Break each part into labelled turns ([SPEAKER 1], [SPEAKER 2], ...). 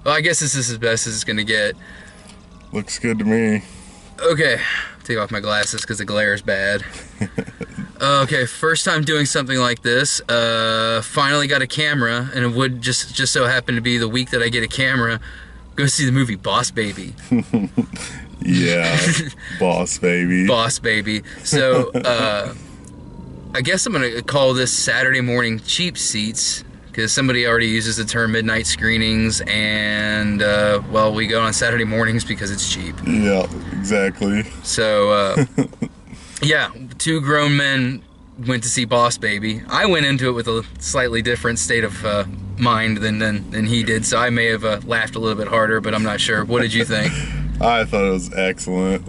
[SPEAKER 1] Well, I guess this is as best as it's gonna get.
[SPEAKER 2] Looks good to me.
[SPEAKER 1] Okay, take off my glasses because the glare is bad. Okay, first time doing something like this. Finally got a camera, and it would just so happen to be the week that I get a camera. Go see the movie Boss Baby.
[SPEAKER 2] Yeah, Boss Baby.
[SPEAKER 1] Boss Baby. So, I guess I'm gonna call this Saturday morning cheap seats, because somebody already uses the term midnight screenings, and well, we go on Saturday mornings because it's cheap.
[SPEAKER 2] Yeah, exactly.
[SPEAKER 1] So yeah, two grown men went to see Boss Baby. I went into it with a slightly different state of mind than he did, so I may have laughed a little bit harder, but I'm not sure. What did you think?
[SPEAKER 2] I thought it was excellent.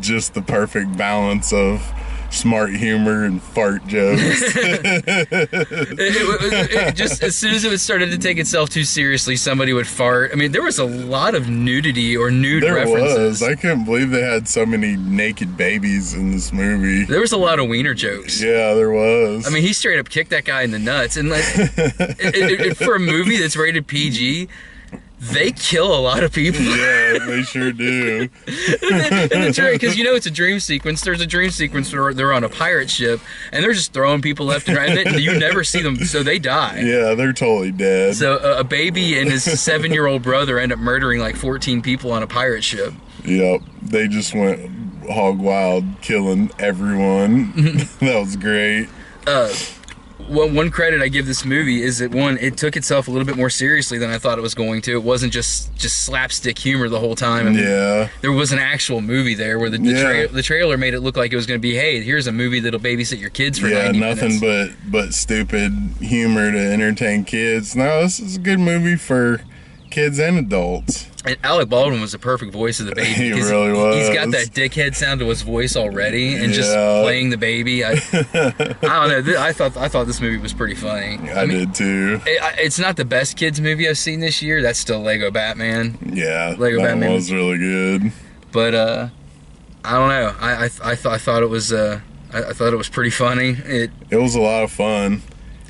[SPEAKER 2] Just the perfect balance of smart humor and fart jokes.
[SPEAKER 1] it just, as soon as it started to take itself too seriously, somebody would fart. I mean, there was a lot of nudity or nude references.
[SPEAKER 2] There was. I couldn't believe they had so many naked babies in this movie.
[SPEAKER 1] There was a lot of wiener jokes.
[SPEAKER 2] Yeah, there was.
[SPEAKER 1] I mean, he straight up kicked that guy in the nuts. And like, for a movie that's rated PG, they kill a lot of people.
[SPEAKER 2] Yeah, they sure do.
[SPEAKER 1] Because you know it's a dream sequence. There's a dream sequence where they're on a pirate ship and they're just throwing people left and right. And then you never see them, so they die.
[SPEAKER 2] Yeah, they're totally dead.
[SPEAKER 1] So a baby and his 7-year-old brother end up murdering like 14 people on a pirate ship.
[SPEAKER 2] Yep, they just went hog wild, killing everyone. That was great.
[SPEAKER 1] One credit I give this movie is that, one, it took itself a little bit more seriously than I thought it was going to. It wasn't just slapstick humor the whole time. I mean,
[SPEAKER 2] yeah.
[SPEAKER 1] There was an actual movie there where the trailer made it look like it was going to be, hey, here's a movie that'll babysit your kids for 90 minutes.
[SPEAKER 2] Yeah, nothing but stupid humor to entertain kids. No, this is a good movie for kids and adults.
[SPEAKER 1] And Alec Baldwin was the perfect voice of the baby.
[SPEAKER 2] He really was.
[SPEAKER 1] He's got that dickhead sound to his voice already, and just playing the baby. I don't know. I thought this movie was pretty funny.
[SPEAKER 2] I mean, did too.
[SPEAKER 1] It's not the best kids movie I've seen this year. That's still Lego Batman.
[SPEAKER 2] Yeah,
[SPEAKER 1] Lego
[SPEAKER 2] that
[SPEAKER 1] Batman
[SPEAKER 2] was really good.
[SPEAKER 1] But I don't know. I thought it was I thought it was pretty funny. It
[SPEAKER 2] was a lot of fun.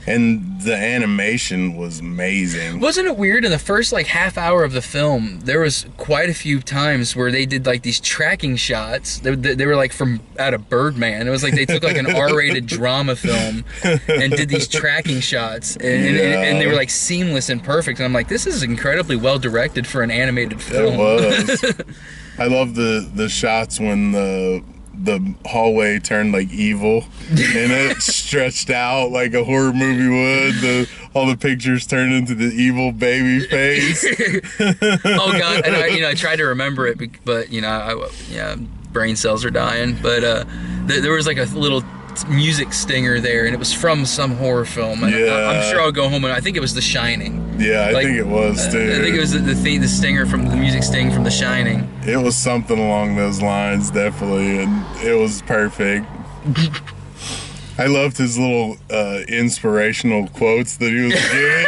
[SPEAKER 2] And the animation was amazing.
[SPEAKER 1] Wasn't it weird? In the first like half hour of the film, there was quite a few times where they did like these tracking shots. They were like from out of Birdman. It was like they took like an R-rated drama film and did these tracking shots, and they were like seamless and perfect. And I'm like, this is incredibly well directed for an animated film.
[SPEAKER 2] It was. I love the shots when the hallway turned like evil and it stretched out like a horror movie would. All the pictures turned into the evil baby face.
[SPEAKER 1] Oh god! And I tried to remember it, but brain cells are dying. But there was like a little music stinger there, and it was from some horror film. And I'm sure I'll go home and I think it was The Shining.
[SPEAKER 2] Yeah, I think it was too.
[SPEAKER 1] I think it was the stinger from the music sting from The Shining.
[SPEAKER 2] It was something along those lines, definitely, and it was perfect. I loved his little inspirational quotes that he was giving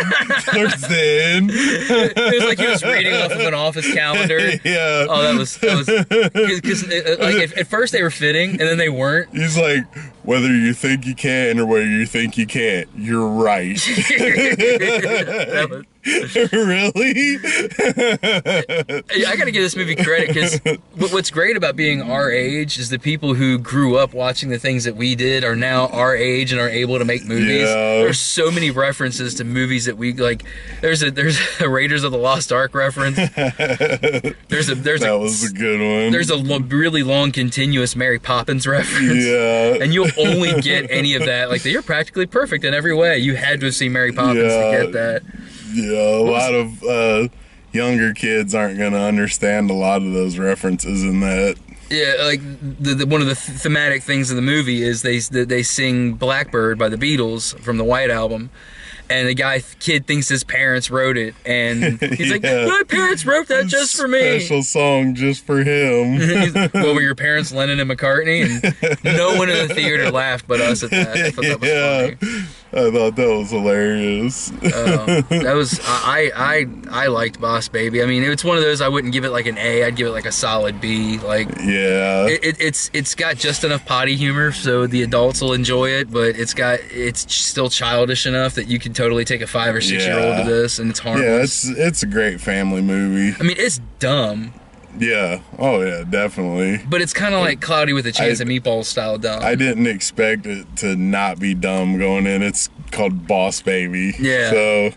[SPEAKER 2] towards the end.
[SPEAKER 1] It was like he was reading off of an office calendar.
[SPEAKER 2] Yeah.
[SPEAKER 1] Oh, that was because like at first they were fitting and then they weren't.
[SPEAKER 2] He's like, whether you think you can or whether you think you can't, you're right. Really?
[SPEAKER 1] I gotta give this movie credit because what's great about being our age is the people who grew up watching the things that we did are now our age and are able to make movies.
[SPEAKER 2] Yeah.
[SPEAKER 1] There's so many references to movies that we like. There's a Raiders of the Lost Ark reference. That
[SPEAKER 2] was a good one.
[SPEAKER 1] There's a really long continuous Mary Poppins reference.
[SPEAKER 2] Yeah.
[SPEAKER 1] And you'll only get any of that. Like, you're practically perfect in every way. You had to have seen Mary Poppins to get that.
[SPEAKER 2] Yeah, a lot of younger kids aren't going to understand a lot of those references in that.
[SPEAKER 1] Yeah, like one of the thematic things of the movie is they sing Blackbird by the Beatles from the White Album. And the kid thinks his parents wrote it, and he's like, my parents wrote that just for me.
[SPEAKER 2] Special song just for him.
[SPEAKER 1] Well, were your parents Lennon and McCartney? And no one in the theater laughed but us at that. I thought that was funny.
[SPEAKER 2] I thought that was hilarious.
[SPEAKER 1] That was I liked Boss Baby. I mean, it's one of those I wouldn't give it like an A. I'd give it like a solid B. Like,
[SPEAKER 2] Yeah.
[SPEAKER 1] it's got just enough potty humor so the adults will enjoy it, but it's still childish enough that you can totally take a 5 or 6 year old to this, and it's harmless.
[SPEAKER 2] Yeah, it's a great family movie.
[SPEAKER 1] I mean, it's dumb.
[SPEAKER 2] Yeah. Oh yeah, definitely.
[SPEAKER 1] But it's kind of like Cloudy with a Chance of Meatballs style dumb.
[SPEAKER 2] I didn't expect it to not be dumb going in. It's called Boss Baby.
[SPEAKER 1] Yeah.
[SPEAKER 2] So,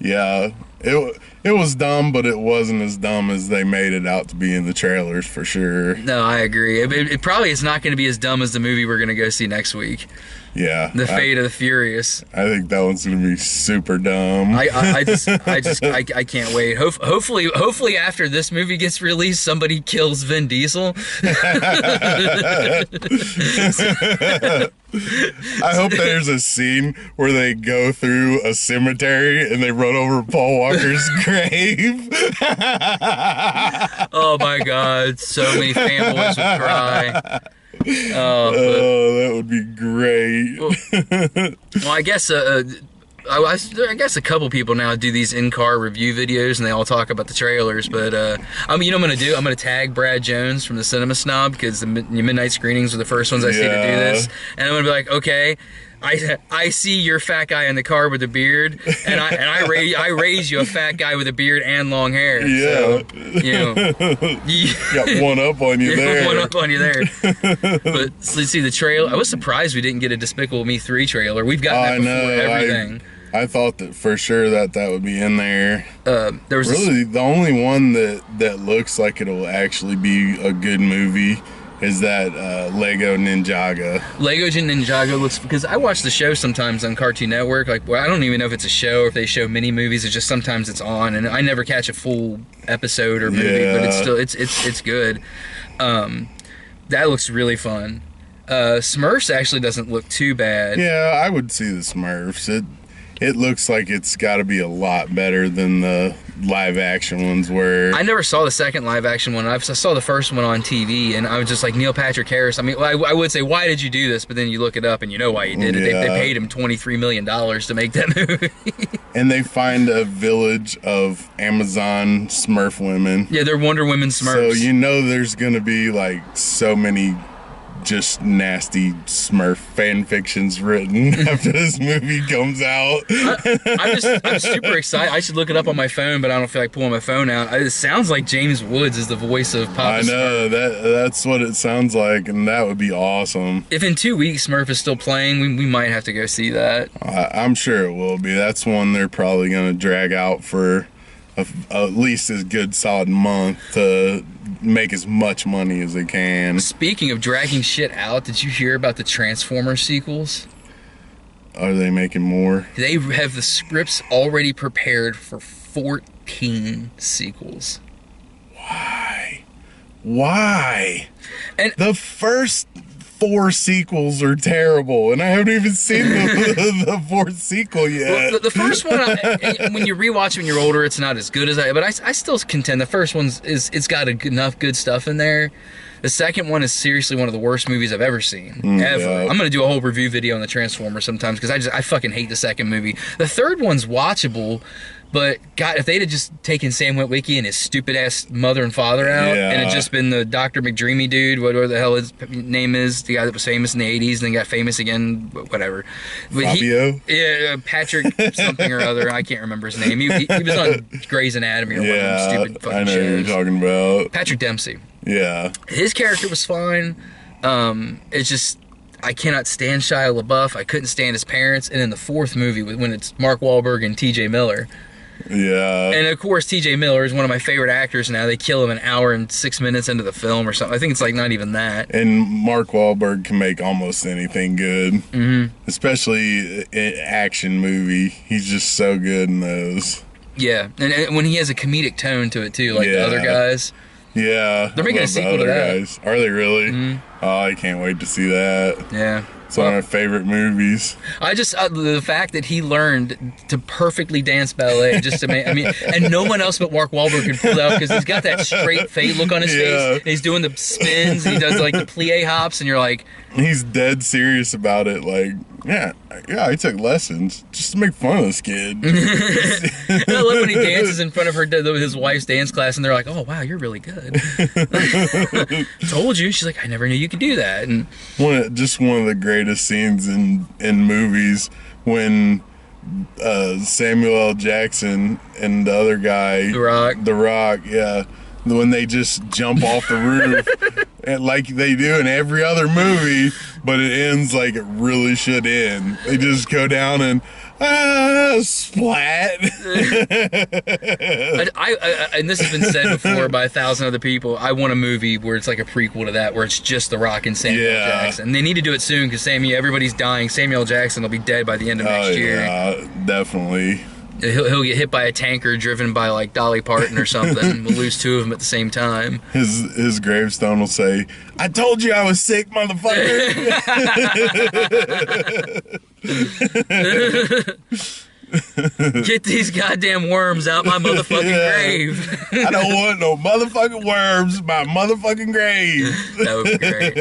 [SPEAKER 2] yeah, it was dumb, but it wasn't as dumb as they made it out to be in the trailers for sure.
[SPEAKER 1] No, I agree. It probably is not going to be as dumb as the movie we're going to go see next week.
[SPEAKER 2] Yeah.
[SPEAKER 1] The Fate of the Furious.
[SPEAKER 2] I think that one's gonna be super dumb.
[SPEAKER 1] I can't wait. Hopefully after this movie gets released, somebody kills Vin Diesel.
[SPEAKER 2] I hope there's a scene where they go through a cemetery and they run over Paul Walker's grave.
[SPEAKER 1] Oh my God, so many fanboys would cry.
[SPEAKER 2] That would be great.
[SPEAKER 1] Well, I guess I guess a couple people now do these in-car review videos, and they all talk about the trailers. But I mean, you know what I'm gonna do? I'm gonna tag Brad Jones from the Cinema Snob, because the midnight screenings were the first ones I see to do this, and I'm gonna be like, okay, I see your fat guy in the car with a beard, and I raise you a fat guy with a beard and long hair.
[SPEAKER 2] Yeah.
[SPEAKER 1] So, you know,
[SPEAKER 2] got one up on you there.
[SPEAKER 1] One up on you there. But let's see the trailer. I was surprised we didn't get a Despicable Me 3 trailer. We've gotten that before everything.
[SPEAKER 2] I thought that for sure that would be in there.
[SPEAKER 1] There was
[SPEAKER 2] really the only one that looks like it'll actually be a good movie is that Lego Ninjago.
[SPEAKER 1] Lego Ninjago looks, because I watch the show sometimes on Cartoon Network. Like, well, I don't even know if it's a show or if they show mini movies. It's just sometimes it's on, and I never catch a full episode or movie, but it's still it's good. That looks really fun. Smurfs actually doesn't look too bad.
[SPEAKER 2] Yeah, I would see the Smurfs. It looks like it's got to be a lot better than the live action ones were.
[SPEAKER 1] I never saw the second live action one. I saw the first one on TV, and I was just like, Neil Patrick Harris. I mean, I would say, why did you do this? But then you look it up, and you know why he did it. They paid him $23 million to make that movie.
[SPEAKER 2] And they find a village of Amazon Smurf women.
[SPEAKER 1] Yeah, they're Wonder Woman Smurfs.
[SPEAKER 2] So you know there's going to be like so many just nasty Smurf fan fictions written after this movie comes out.
[SPEAKER 1] I'm super excited. I should look it up on my phone, but I don't feel like pulling my phone out. It sounds like James Woods is the voice of Papa
[SPEAKER 2] I know,
[SPEAKER 1] Smurf.
[SPEAKER 2] that's what it sounds like, and that would be awesome.
[SPEAKER 1] If in 2 weeks Smurf is still playing, we might have to go see that.
[SPEAKER 2] I'm sure it will be. That's one they're probably going to drag out for at least a good solid month to make as much money as they can.
[SPEAKER 1] Speaking of dragging shit out, did you hear about the Transformers sequels?
[SPEAKER 2] Are they making more?
[SPEAKER 1] They have the scripts already prepared for 14 sequels.
[SPEAKER 2] Why? And the first 4 sequels are terrible, and I haven't even seen the 4th sequel yet.
[SPEAKER 1] Well, the first one, when you rewatch it when you're older, it's not as good as but I still contend the first one's it's got enough good stuff in there. The second one is seriously one of the worst movies I've ever seen. Ever. Yeah. I'm going to do a whole review video on the Transformers sometimes, because I fucking hate the second movie. The third one's watchable, but God, if they'd have just taken Sam Witwicky and his stupid ass mother and father out, and it just been the Dr. McDreamy dude, whatever the hell his name is, the guy that was famous in the 80s and then got famous again, whatever. But
[SPEAKER 2] Fabio?
[SPEAKER 1] Patrick something or other, I can't remember his name. He was on Grey's Anatomy or one of them stupid fucking
[SPEAKER 2] I know
[SPEAKER 1] shows.
[SPEAKER 2] who you're talking about.
[SPEAKER 1] Patrick Dempsey.
[SPEAKER 2] Yeah.
[SPEAKER 1] His character was fine. It's just, I cannot stand Shia LaBeouf. I couldn't stand his parents. And in the 4th movie, when it's Mark Wahlberg and TJ Miller.
[SPEAKER 2] Yeah.
[SPEAKER 1] And of course, TJ Miller is one of my favorite actors now. They kill him an hour and 6 minutes into the film or something. I think it's like not even that.
[SPEAKER 2] And Mark Wahlberg can make almost anything good. Mm-hmm. Especially an action movie. He's just so good in those.
[SPEAKER 1] Yeah. And when he has a comedic tone to it too, like the other guys.
[SPEAKER 2] Yeah.
[SPEAKER 1] They're making a sequel to that.
[SPEAKER 2] Guys. Are they really?
[SPEAKER 1] Mm-hmm.
[SPEAKER 2] Oh, I can't wait to see that.
[SPEAKER 1] Yeah.
[SPEAKER 2] It's one of my favorite movies.
[SPEAKER 1] I just, the fact that he learned to perfectly dance ballet just to make, and no one else but Mark Wahlberg could pull it out, because he's got that straight fade look on his face. And he's doing the spins, and he does like the plie hops, and you're like...
[SPEAKER 2] He's dead serious about it. Like, Yeah, I took lessons just to make fun of this kid.
[SPEAKER 1] I love when he dances in front of his wife's dance class, and they're like, "Oh wow, you're really good." Told you. She's like, "I never knew you could do that." And
[SPEAKER 2] one of the greatest scenes in movies when Samuel L. Jackson and the other guy, The Rock, yeah, when they just jump off the roof, and like they do in every other movie, but it ends like it really should end. They just go down and splat.
[SPEAKER 1] And this has been said before by 1,000 other people. I want a movie where it's like a prequel to that, where it's just The Rock and Samuel L. Jackson. And they need to do it soon because everybody's dying. Samuel L. Jackson will be dead by the end of next year.
[SPEAKER 2] Yeah, definitely.
[SPEAKER 1] He'll get hit by a tanker driven by like Dolly Parton or something. We'll lose two of them at the same time.
[SPEAKER 2] His gravestone will say, "I told you I was sick, motherfucker."
[SPEAKER 1] Get these goddamn worms out my motherfucking grave.
[SPEAKER 2] I don't want no motherfucking worms in my motherfucking grave.
[SPEAKER 1] That would be great.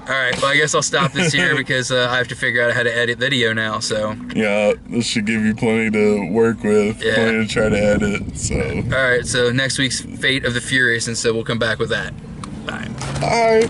[SPEAKER 1] All right, well, I guess I'll stop this here because I have to figure out how to edit video now, so.
[SPEAKER 2] Yeah, this should give you plenty to work with, plenty to try to edit, so.
[SPEAKER 1] All right, so next week's Fate of the Furious, and so we'll come back with that. Bye.
[SPEAKER 2] All right.